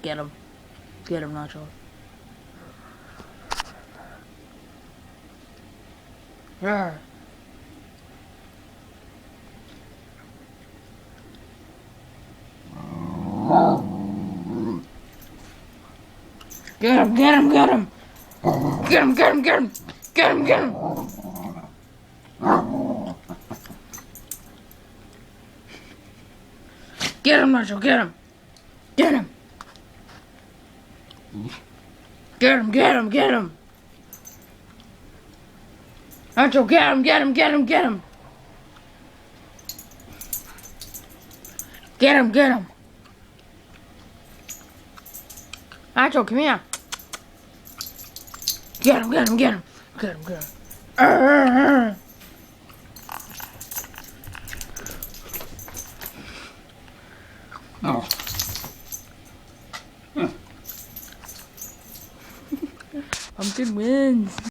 Get him. Get him, Nacho. Rawr. Get him, get him, get him! Get him, get him, get him! Get him, get him! Get him, Nacho, get him! Get him! Get him, get him, get him! Nacho, get him, get him, get him, get him! Get him, get him! Nacho, come here! Get him, get him, get him! Get him, get him! Oh. Pumpkin wins!